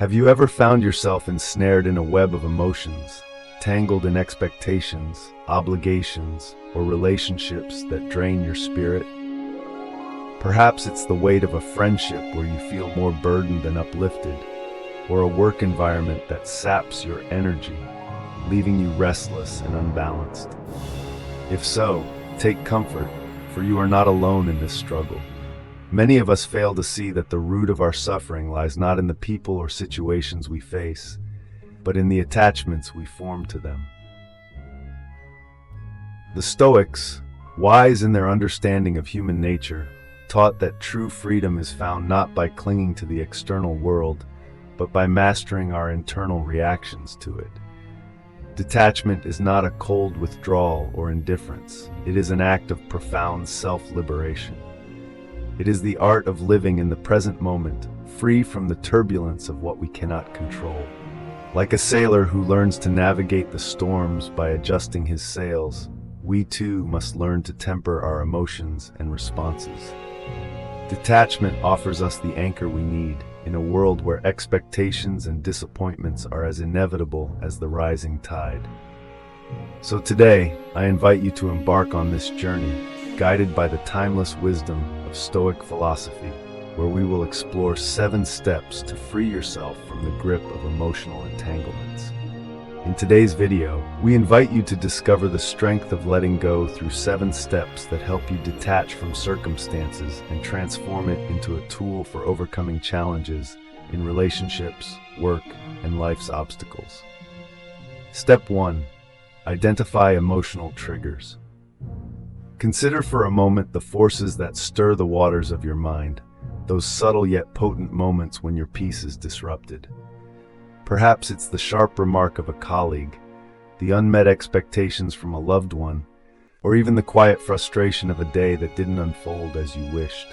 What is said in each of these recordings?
Have you ever found yourself ensnared in a web of emotions, tangled in expectations, obligations, or relationships that drain your spirit? Perhaps it's the weight of a friendship where you feel more burdened than uplifted, or a work environment that saps your energy, leaving you restless and unbalanced. If so, take comfort, for you are not alone in this struggle. Many of us fail to see that the root of our suffering lies not in the people or situations we face, but in the attachments we form to them. The Stoics, wise in their understanding of human nature, taught that true freedom is found not by clinging to the external world, but by mastering our internal reactions to it. Detachment is not a cold withdrawal or indifference. It is an act of profound self-liberation. It is the art of living in the present moment, free from the turbulence of what we cannot control. Like a sailor who learns to navigate the storms by adjusting his sails, we too must learn to temper our emotions and responses. Detachment offers us the anchor we need in a world where expectations and disappointments are as inevitable as the rising tide. So today, I invite you to embark on this journey, guided by the timeless wisdom of Stoic philosophy, where we will explore 7 steps to free yourself from the grip of emotional entanglements. In today's video, we invite you to discover the strength of letting go through 7 steps that help you detach from circumstances and transform it into a tool for overcoming challenges in relationships, work, and life's obstacles. Step 1. Identify emotional triggers. Consider for a moment the forces that stir the waters of your mind, those subtle yet potent moments when your peace is disrupted. Perhaps it's the sharp remark of a colleague, the unmet expectations from a loved one, or even the quiet frustration of a day that didn't unfold as you wished.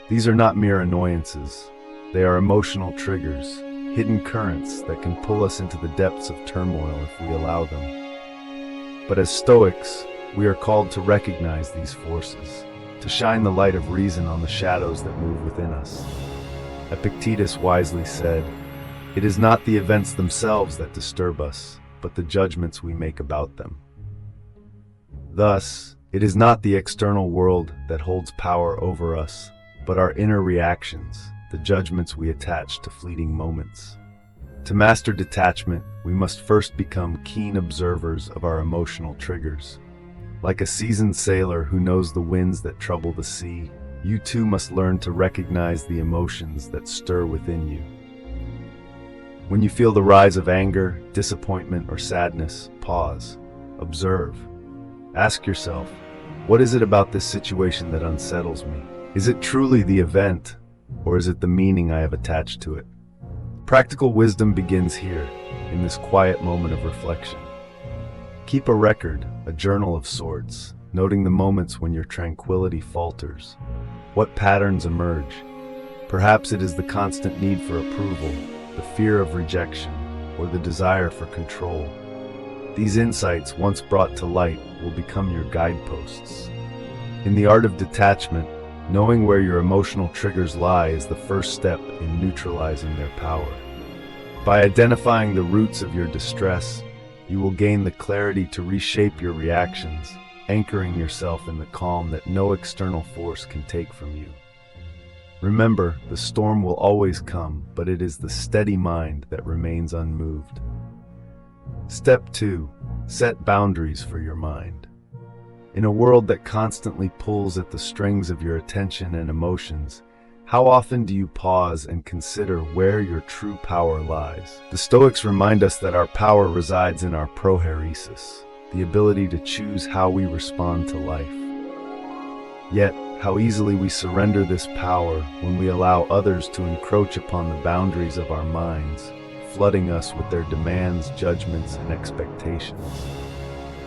These are not mere annoyances. They are emotional triggers, hidden currents that can pull us into the depths of turmoil if we allow them. But as Stoics, we are called to recognize these forces, to shine the light of reason on the shadows that move within us. Epictetus wisely said, "It is not the events themselves that disturb us, but the judgments we make about them." Thus, it is not the external world that holds power over us, but our inner reactions, the judgments we attach to fleeting moments. To master detachment, we must first become keen observers of our emotional triggers. Like a seasoned sailor who knows the winds that trouble the sea, you too must learn to recognize the emotions that stir within you. When you feel the rise of anger, disappointment, or sadness, pause, observe. Ask yourself, what is it about this situation that unsettles me? Is it truly the event, or is it the meaning I have attached to it? Practical wisdom begins here, in this quiet moment of reflection. Keep a record, a journal of sorts, noting the moments when your tranquility falters. What patterns emerge? Perhaps it is the constant need for approval, the fear of rejection, or the desire for control. These insights, once brought to light, will become your guideposts. In the art of detachment, knowing where your emotional triggers lie is the first step in neutralizing their power. By identifying the roots of your distress, you will gain the clarity to reshape your reactions, anchoring yourself in the calm that no external force can take from you. Remember, the storm will always come, but it is the steady mind that remains unmoved. Step 2. Set boundaries for your mind. In a world that constantly pulls at the strings of your attention and emotions, how often do you pause and consider where your true power lies? The Stoics remind us that our power resides in our prohairesis, the ability to choose how we respond to life. Yet, how easily we surrender this power when we allow others to encroach upon the boundaries of our minds, flooding us with their demands, judgments, and expectations.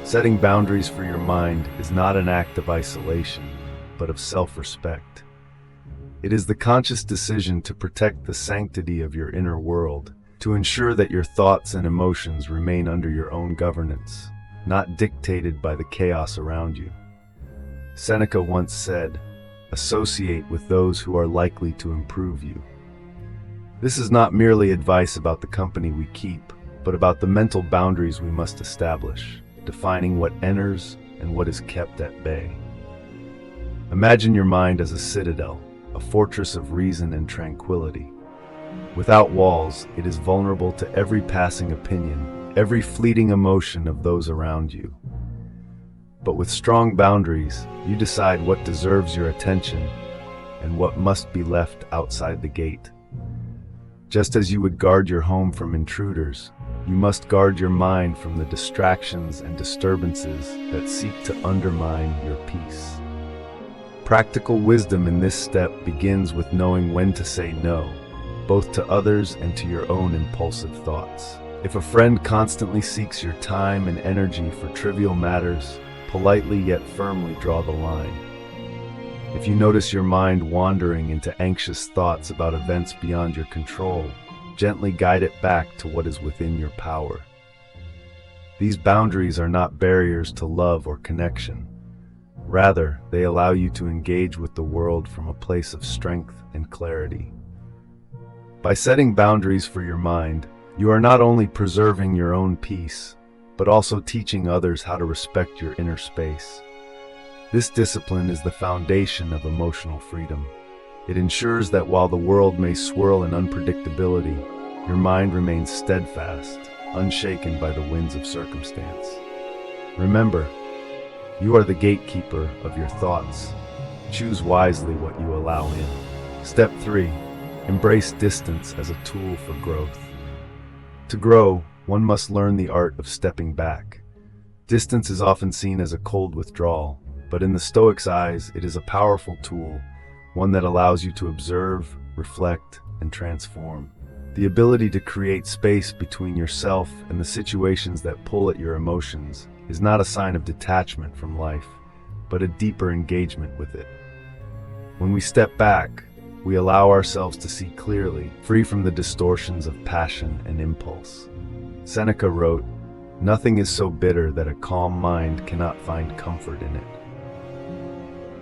Setting boundaries for your mind is not an act of isolation, but of self-respect. It is the conscious decision to protect the sanctity of your inner world, to ensure that your thoughts and emotions remain under your own governance, not dictated by the chaos around you. Seneca once said, "Associate with those who are likely to improve you." This is not merely advice about the company we keep, but about the mental boundaries we must establish, defining what enters and what is kept at bay. Imagine your mind as a citadel, a fortress of reason and tranquility. Without walls, it is vulnerable to every passing opinion, every fleeting emotion of those around you. But with strong boundaries, you decide what deserves your attention and what must be left outside the gate. Just as you would guard your home from intruders, you must guard your mind from the distractions and disturbances that seek to undermine your peace. Practical wisdom in this step begins with knowing when to say no, both to others and to your own impulsive thoughts. If a friend constantly seeks your time and energy for trivial matters, politely yet firmly draw the line. If you notice your mind wandering into anxious thoughts about events beyond your control, gently guide it back to what is within your power. These boundaries are not barriers to love or connection. Rather, they allow you to engage with the world from a place of strength and clarity. By setting boundaries for your mind, you are not only preserving your own peace, but also teaching others how to respect your inner space. This discipline is the foundation of emotional freedom. It ensures that while the world may swirl in unpredictability, your mind remains steadfast, unshaken by the winds of circumstance. Remember, you are the gatekeeper of your thoughts. Choose wisely what you allow in. Step 3. Embrace distance as a tool for growth. To grow, one must learn the art of stepping back. Distance is often seen as a cold withdrawal, but in the Stoics' eyes, it is a powerful tool, one that allows you to observe, reflect, and transform. The ability to create space between yourself and the situations that pull at your emotions is not a sign of detachment from life, but a deeper engagement with it. When we step back, we allow ourselves to see clearly, free from the distortions of passion and impulse. Seneca wrote, "Nothing is so bitter that a calm mind cannot find comfort in it."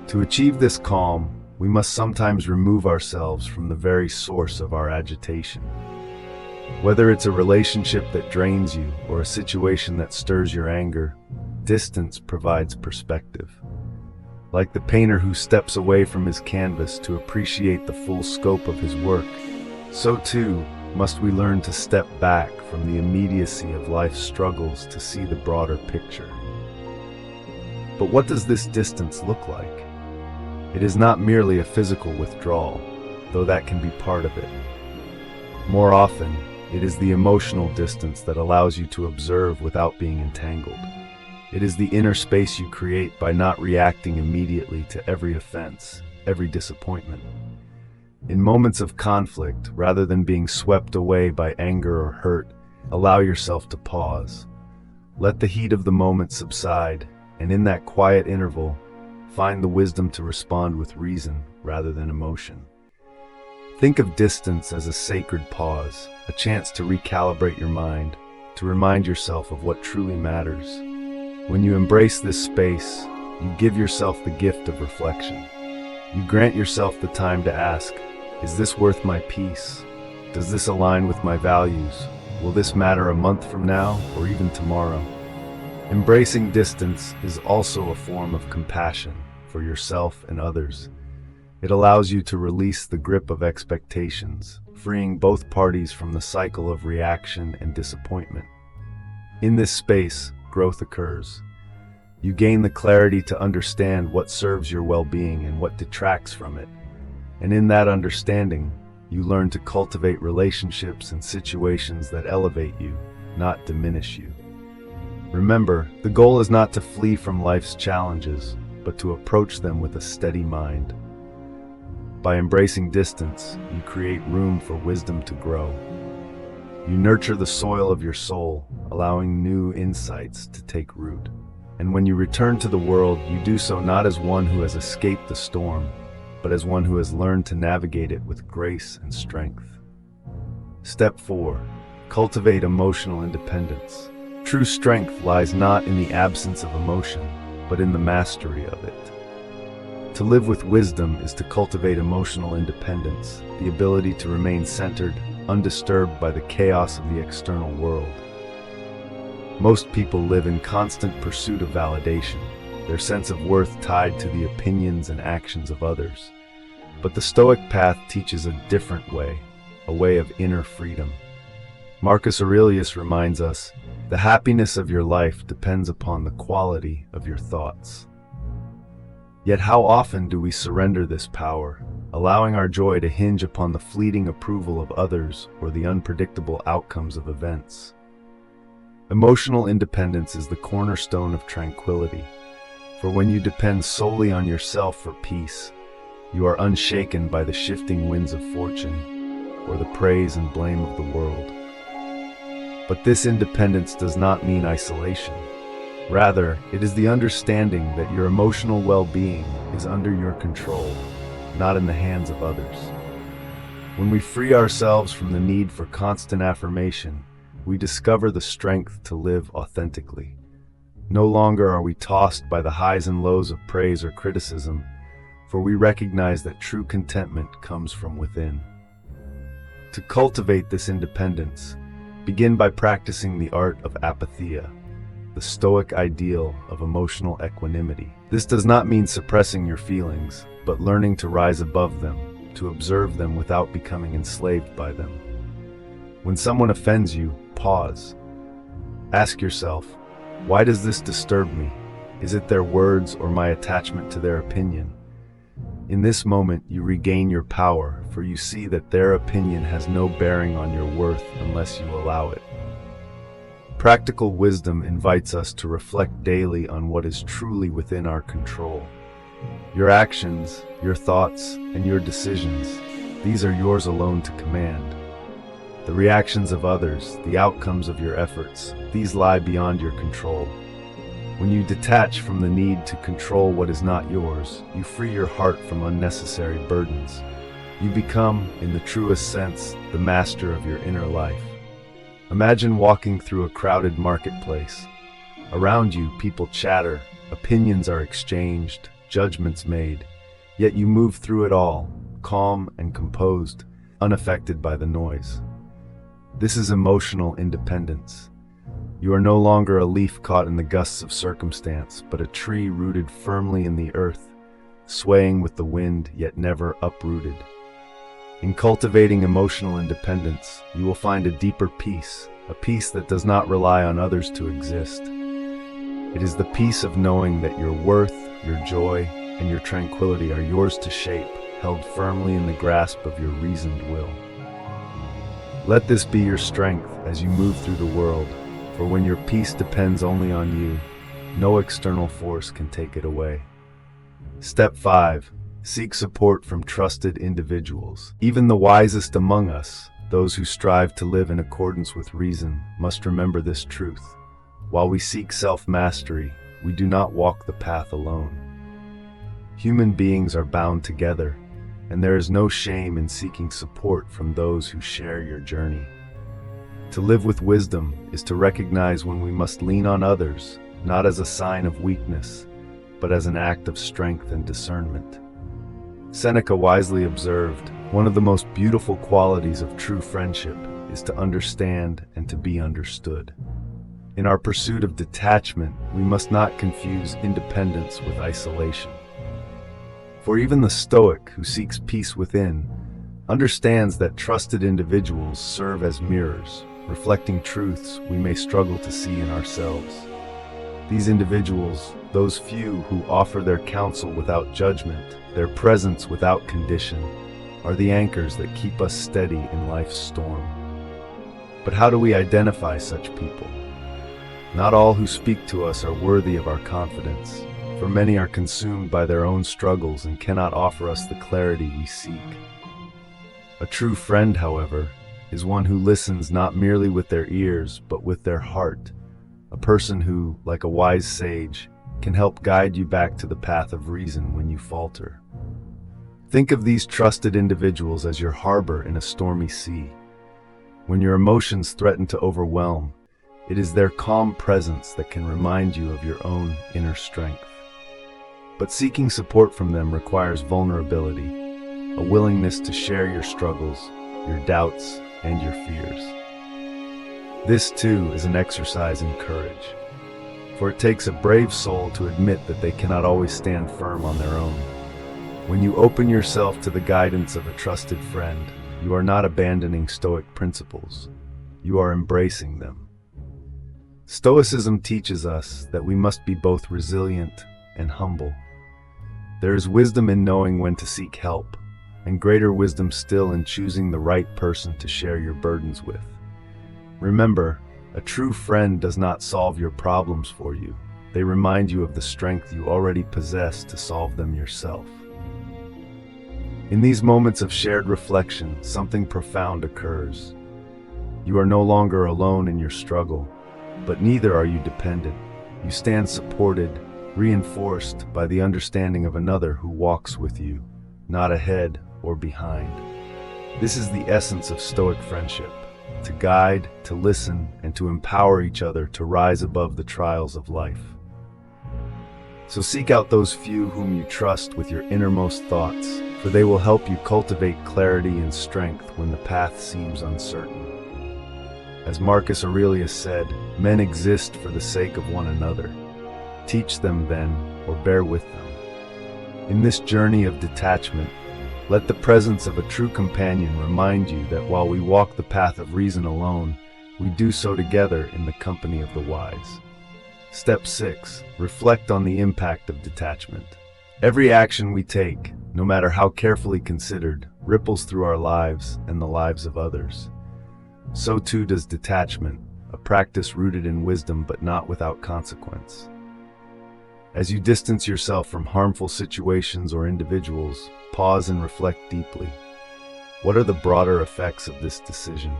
To achieve this calm, we must sometimes remove ourselves from the very source of our agitation. Whether it's a relationship that drains you or a situation that stirs your anger, distance provides perspective. Like the painter who steps away from his canvas to appreciate the full scope of his work, so too must we learn to step back from the immediacy of life's struggles to see the broader picture. But what does this distance look like? It is not merely a physical withdrawal, though that can be part of it. More often, it is the emotional distance that allows you to observe without being entangled. It is the inner space you create by not reacting immediately to every offense, every disappointment. In moments of conflict, rather than being swept away by anger or hurt, allow yourself to pause. Let the heat of the moment subside, and in that quiet interval, find the wisdom to respond with reason rather than emotion. Think of distance as a sacred pause, a chance to recalibrate your mind, to remind yourself of what truly matters. When you embrace this space, you give yourself the gift of reflection. You grant yourself the time to ask, is this worth my peace? Does this align with my values? Will this matter a month from now or even tomorrow? Embracing distance is also a form of compassion for yourself and others. It allows you to release the grip of expectations, freeing both parties from the cycle of reaction and disappointment. In this space, growth occurs. You gain the clarity to understand what serves your well-being and what detracts from it. And in that understanding, you learn to cultivate relationships and situations that elevate you, not diminish you. Remember, the goal is not to flee from life's challenges, but to approach them with a steady mind. By embracing distance, you create room for wisdom to grow. You nurture the soil of your soul, allowing new insights to take root. And when you return to the world, you do so not as one who has escaped the storm, but as one who has learned to navigate it with grace and strength. Step 4. Cultivate emotional independence. True strength lies not in the absence of emotion, but in the mastery of it. To live with wisdom is to cultivate emotional independence, the ability to remain centered, undisturbed by the chaos of the external world. Most people live in constant pursuit of validation, their sense of worth tied to the opinions and actions of others. But the Stoic path teaches a different way, a way of inner freedom. Marcus Aurelius reminds us, the happiness of your life depends upon the quality of your thoughts. Yet how often do we surrender this power, allowing our joy to hinge upon the fleeting approval of others or the unpredictable outcomes of events? Emotional independence is the cornerstone of tranquility, for when you depend solely on yourself for peace, you are unshaken by the shifting winds of fortune or the praise and blame of the world. But this independence does not mean isolation. Rather, it is the understanding that your emotional well-being is under your control, not in the hands of others. When we free ourselves from the need for constant affirmation, we discover the strength to live authentically. No longer are we tossed by the highs and lows of praise or criticism, for we recognize that true contentment comes from within. To cultivate this independence, begin by practicing the art of apatheia, the Stoic ideal of emotional equanimity. This does not mean suppressing your feelings, but learning to rise above them, to observe them without becoming enslaved by them. When someone offends you, pause. Ask yourself, why does this disturb me? Is it their words or my attachment to their opinion? In this moment, you regain your power, for you see that their opinion has no bearing on your worth unless you allow it. Practical wisdom invites us to reflect daily on what is truly within our control. Your actions, your thoughts, and your decisions, these are yours alone to command. The reactions of others, the outcomes of your efforts, these lie beyond your control. When you detach from the need to control what is not yours, you free your heart from unnecessary burdens. You become, in the truest sense, the master of your inner life. Imagine walking through a crowded marketplace. Around you, people chatter, opinions are exchanged, judgments made, yet you move through it all, calm and composed, unaffected by the noise. This is emotional independence. You are no longer a leaf caught in the gusts of circumstance, but a tree rooted firmly in the earth, swaying with the wind yet never uprooted. In cultivating emotional independence, you will find a deeper peace, a peace that does not rely on others to exist. It is the peace of knowing that your worth, your joy, and your tranquility are yours to shape, held firmly in the grasp of your reasoned will. Let this be your strength as you move through the world, for when your peace depends only on you, no external force can take it away. Step 5. Seek support from trusted individuals. Even the wisest among us, those who strive to live in accordance with reason, must remember this truth. While we seek self-mastery, we do not walk the path alone. Human beings are bound together, and there is no shame in seeking support from those who share your journey. To live with wisdom is to recognize when we must lean on others, not as a sign of weakness, but as an act of strength and discernment. Seneca wisely observed, one of the most beautiful qualities of true friendship is to understand and to be understood. In our pursuit of detachment, we must not confuse independence with isolation. For even the Stoic who seeks peace within understands that trusted individuals serve as mirrors, reflecting truths we may struggle to see in ourselves. These individuals, those few who offer their counsel without judgment, their presence without condition, are the anchors that keep us steady in life's storm. But how do we identify such people? Not all who speak to us are worthy of our confidence, for many are consumed by their own struggles and cannot offer us the clarity we seek. A true friend, however, is one who listens not merely with their ears, but with their heart, a person who, like a wise sage, can help guide you back to the path of reason when you falter. Think of these trusted individuals as your harbor in a stormy sea. When your emotions threaten to overwhelm, it is their calm presence that can remind you of your own inner strength. But seeking support from them requires vulnerability, a willingness to share your struggles, your doubts, and your fears. This, too, is an exercise in courage, for it takes a brave soul to admit that they cannot always stand firm on their own. When you open yourself to the guidance of a trusted friend, you are not abandoning Stoic principles, you are embracing them. Stoicism teaches us that we must be both resilient and humble. There is wisdom in knowing when to seek help, and greater wisdom still in choosing the right person to share your burdens with. Remember, a true friend does not solve your problems for you. They remind you of the strength you already possess to solve them yourself. In these moments of shared reflection, something profound occurs. You are no longer alone in your struggle, but neither are you dependent. You stand supported, reinforced by the understanding of another who walks with you, not ahead or behind. This is the essence of Stoic friendship: to guide, to listen, and to empower each other to rise above the trials of life. So seek out those few whom you trust with your innermost thoughts, for they will help you cultivate clarity and strength when the path seems uncertain. As Marcus Aurelius said, men exist for the sake of one another. Teach them then, or bear with them. In this journey of detachment, let the presence of a true companion remind you that while we walk the path of reason alone, we do so together in the company of the wise. Step 6. Reflect on the impact of detachment. Every action we take, no matter how carefully considered, ripples through our lives and the lives of others. So too does detachment, a practice rooted in wisdom but not without consequence. As you distance yourself from harmful situations or individuals, pause and reflect deeply. What are the broader effects of this decision?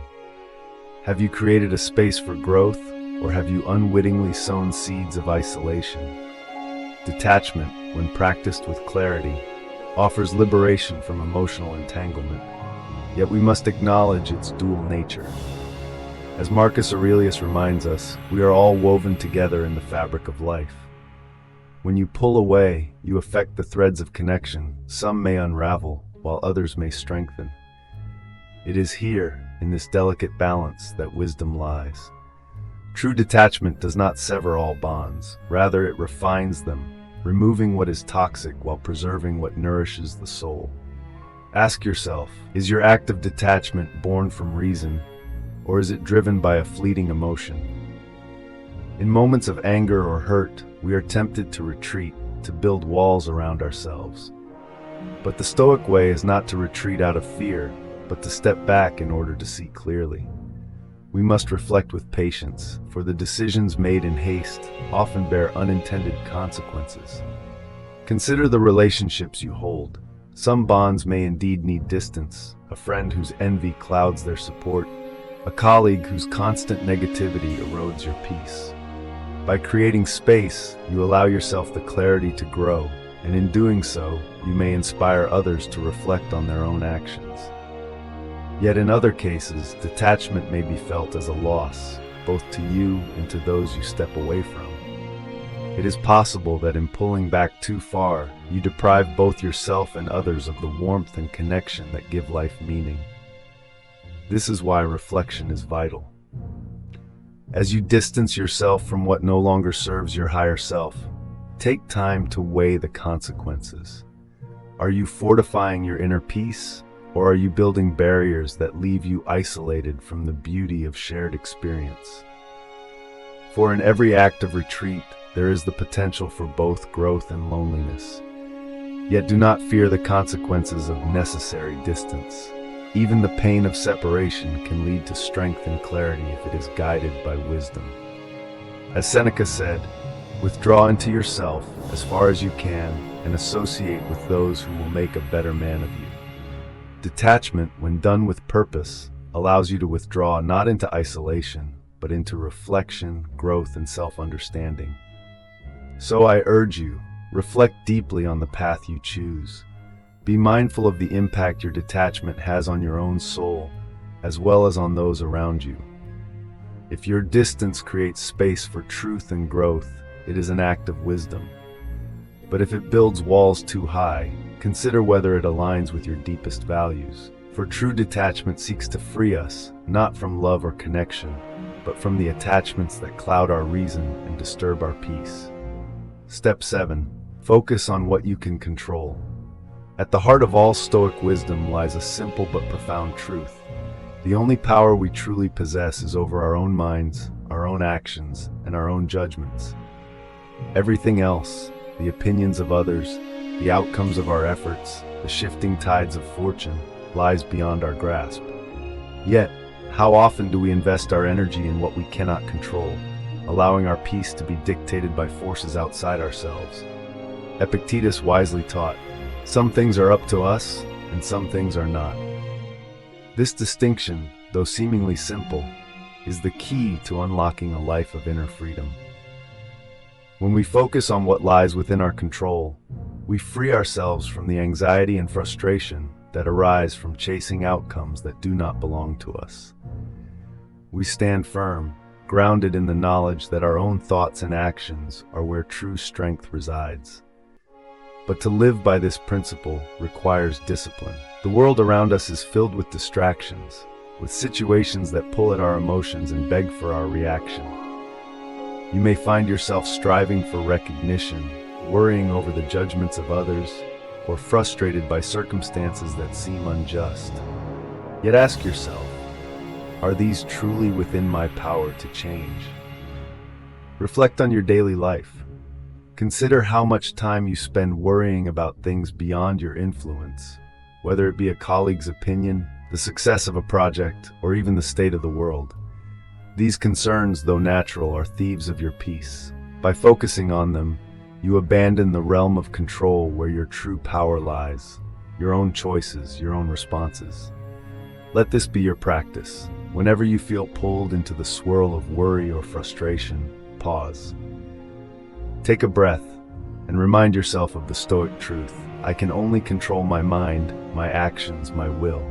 Have you created a space for growth, or have you unwittingly sown seeds of isolation? Detachment, when practiced with clarity, offers liberation from emotional entanglement, yet we must acknowledge its dual nature. As Marcus Aurelius reminds us, we are all woven together in the fabric of life. When you pull away, you affect the threads of connection. Some may unravel, while others may strengthen. It is here, in this delicate balance, that wisdom lies. True detachment does not sever all bonds, rather it refines them, removing what is toxic while preserving what nourishes the soul. Ask yourself, is your act of detachment born from reason, or is it driven by a fleeting emotion? In moments of anger or hurt, we are tempted to retreat, to build walls around ourselves. But the Stoic way is not to retreat out of fear, but to step back in order to see clearly. We must reflect with patience, for the decisions made in haste often bear unintended consequences. Consider the relationships you hold. Some bonds may indeed need distance: a friend whose envy clouds their support, a colleague whose constant negativity erodes your peace. By creating space, you allow yourself the clarity to grow, and in doing so, you may inspire others to reflect on their own actions. Yet in other cases, detachment may be felt as a loss, both to you and to those you step away from. It is possible that in pulling back too far, you deprive both yourself and others of the warmth and connection that give life meaning. This is why reflection is vital. As you distance yourself from what no longer serves your higher self, take time to weigh the consequences. Are you fortifying your inner peace, or are you building barriers that leave you isolated from the beauty of shared experience? For in every act of retreat, there is the potential for both growth and loneliness. Yet do not fear the consequences of necessary distance. Even the pain of separation can lead to strength and clarity if it is guided by wisdom. As Seneca said, withdraw into yourself as far as you can and associate with those who will make a better man of you. Detachment, when done with purpose, allows you to withdraw not into isolation, but into reflection, growth, and self-understanding. So I urge you, reflect deeply on the path you choose. Be mindful of the impact your detachment has on your own soul, as well as on those around you. If your distance creates space for truth and growth, it is an act of wisdom. But if it builds walls too high, consider whether it aligns with your deepest values. For true detachment seeks to free us, not from love or connection, but from the attachments that cloud our reason and disturb our peace. Step 7. Focus on what you can control. At the heart of all Stoic wisdom lies a simple but profound truth. The only power we truly possess is over our own minds, our own actions, and our own judgments. Everything else, the opinions of others, the outcomes of our efforts, the shifting tides of fortune, lies beyond our grasp. Yet, how often do we invest our energy in what we cannot control, allowing our peace to be dictated by forces outside ourselves? Epictetus wisely taught, "Some things are up to us, and some things are not." This distinction, though seemingly simple, is the key to unlocking a life of inner freedom. When we focus on what lies within our control, we free ourselves from the anxiety and frustration that arise from chasing outcomes that do not belong to us. We stand firm, grounded in the knowledge that our own thoughts and actions are where true strength resides. But to live by this principle requires discipline. The world around us is filled with distractions, with situations that pull at our emotions and beg for our reaction. You may find yourself striving for recognition, worrying over the judgments of others, or frustrated by circumstances that seem unjust. Yet ask yourself, are these truly within my power to change? Reflect on your daily life. Consider how much time you spend worrying about things beyond your influence, whether it be a colleague's opinion, the success of a project, or even the state of the world. These concerns, though natural, are thieves of your peace. By focusing on them, you abandon the realm of control where your true power lies, your own choices, your own responses. Let this be your practice. Whenever you feel pulled into the swirl of worry or frustration, pause. Take a breath and remind yourself of the Stoic truth. I can only control my mind, my actions, my will.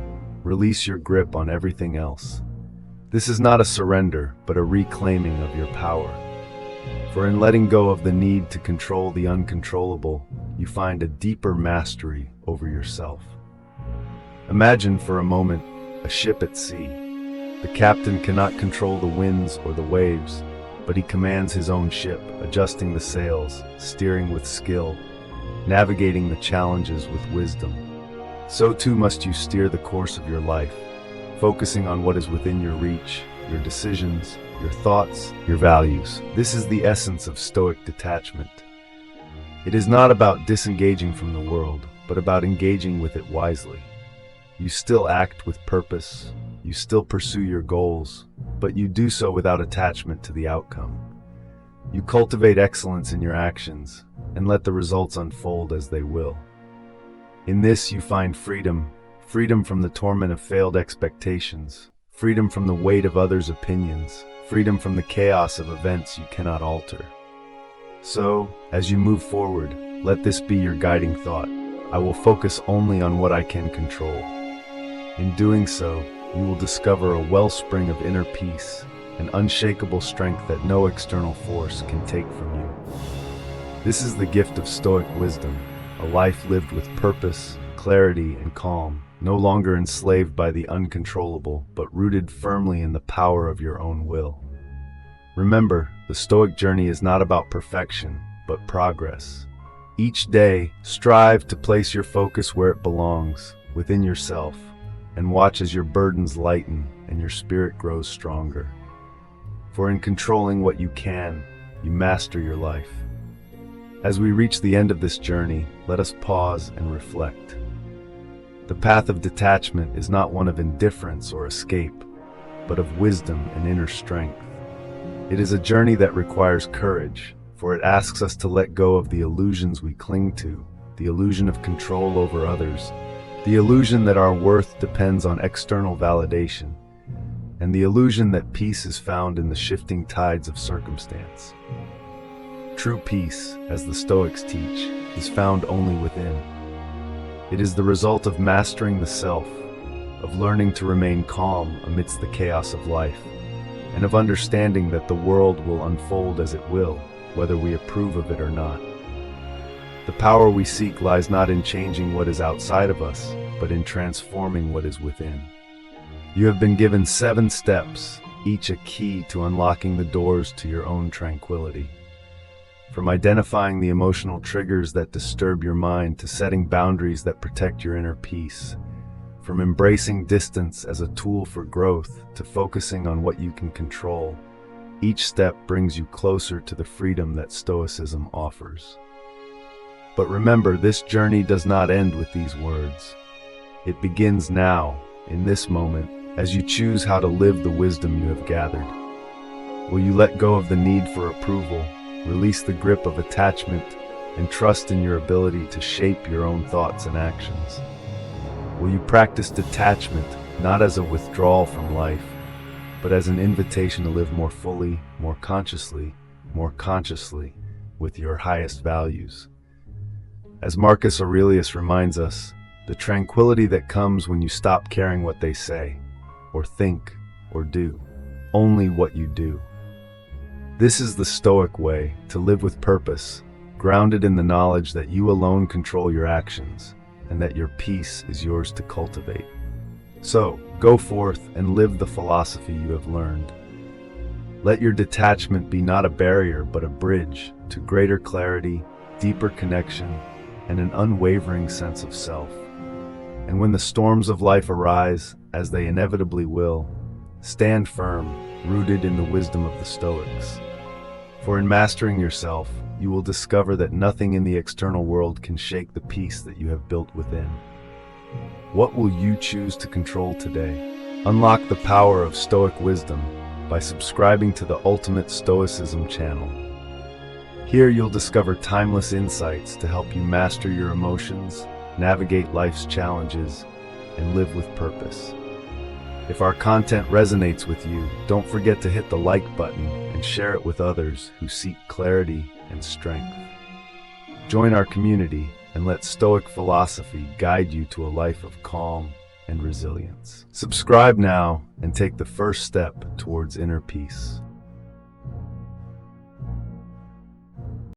Release your grip on everything else. This is not a surrender, but a reclaiming of your power. For in letting go of the need to control the uncontrollable, you find a deeper mastery over yourself. Imagine for a moment a ship at sea. The captain cannot control the winds or the waves, but he commands his own ship, adjusting the sails, steering with skill, navigating the challenges with wisdom. So too must you steer the course of your life, focusing on what is within your reach, your decisions, your thoughts, your values. This is the essence of Stoic detachment. It is not about disengaging from the world, but about engaging with it wisely. You still act with purpose, you still pursue your goals, but you do so without attachment to the outcome. You cultivate excellence in your actions, and let the results unfold as they will. In this you find freedom, freedom from the torment of failed expectations, freedom from the weight of others' opinions, freedom from the chaos of events you cannot alter. So, as you move forward, let this be your guiding thought. I will focus only on what I can control. In doing so, you will discover a wellspring of inner peace, an unshakable strength that no external force can take from you. This is the gift of Stoic wisdom, a life lived with purpose, clarity, and calm, no longer enslaved by the uncontrollable, but rooted firmly in the power of your own will. Remember, the Stoic journey is not about perfection, but progress. Each day, strive to place your focus where it belongs, within yourself, and watch as your burdens lighten and your spirit grows stronger. For in controlling what you can, you master your life. As we reach the end of this journey, let us pause and reflect. The path of detachment is not one of indifference or escape, but of wisdom and inner strength. It is a journey that requires courage, for it asks us to let go of the illusions we cling to, the illusion of control over others, the illusion that our worth depends on external validation, and the illusion that peace is found in the shifting tides of circumstance. True peace, as the Stoics teach, is found only within. It is the result of mastering the self, of learning to remain calm amidst the chaos of life, and of understanding that the world will unfold as it will, whether we approve of it or not. The power we seek lies not in changing what is outside of us, but in transforming what is within. You have been given 7 steps, each a key to unlocking the doors to your own tranquility. From identifying the emotional triggers that disturb your mind to setting boundaries that protect your inner peace. From embracing distance as a tool for growth to focusing on what you can control, each step brings you closer to the freedom that Stoicism offers. But remember, this journey does not end with these words. It begins now, in this moment, as you choose how to live the wisdom you have gathered. Will you let go of the need for approval, release the grip of attachment, and trust in your ability to shape your own thoughts and actions? Will you practice detachment, not as a withdrawal from life, but as an invitation to live more fully, more consciously with your highest values? As Marcus Aurelius reminds us, the tranquility that comes when you stop caring what they say, or think, or do, only what you do. This is the Stoic way to live with purpose, grounded in the knowledge that you alone control your actions, and that your peace is yours to cultivate. So, go forth and live the philosophy you have learned. Let your detachment be not a barrier, but a bridge to greater clarity, deeper connection, and an unwavering sense of self. And when the storms of life arise, as they inevitably will, stand firm, rooted in the wisdom of the Stoics. For in mastering yourself, you will discover that nothing in the external world can shake the peace that you have built within. What will you choose to control today? Unlock the power of Stoic wisdom by subscribing to the Ultimate Stoicism channel. Here you'll discover timeless insights to help you master your emotions, navigate life's challenges, and live with purpose. If our content resonates with you, don't forget to hit the like button and share it with others who seek clarity and strength. Join our community and let Stoic philosophy guide you to a life of calm and resilience. Subscribe now and take the first step towards inner peace.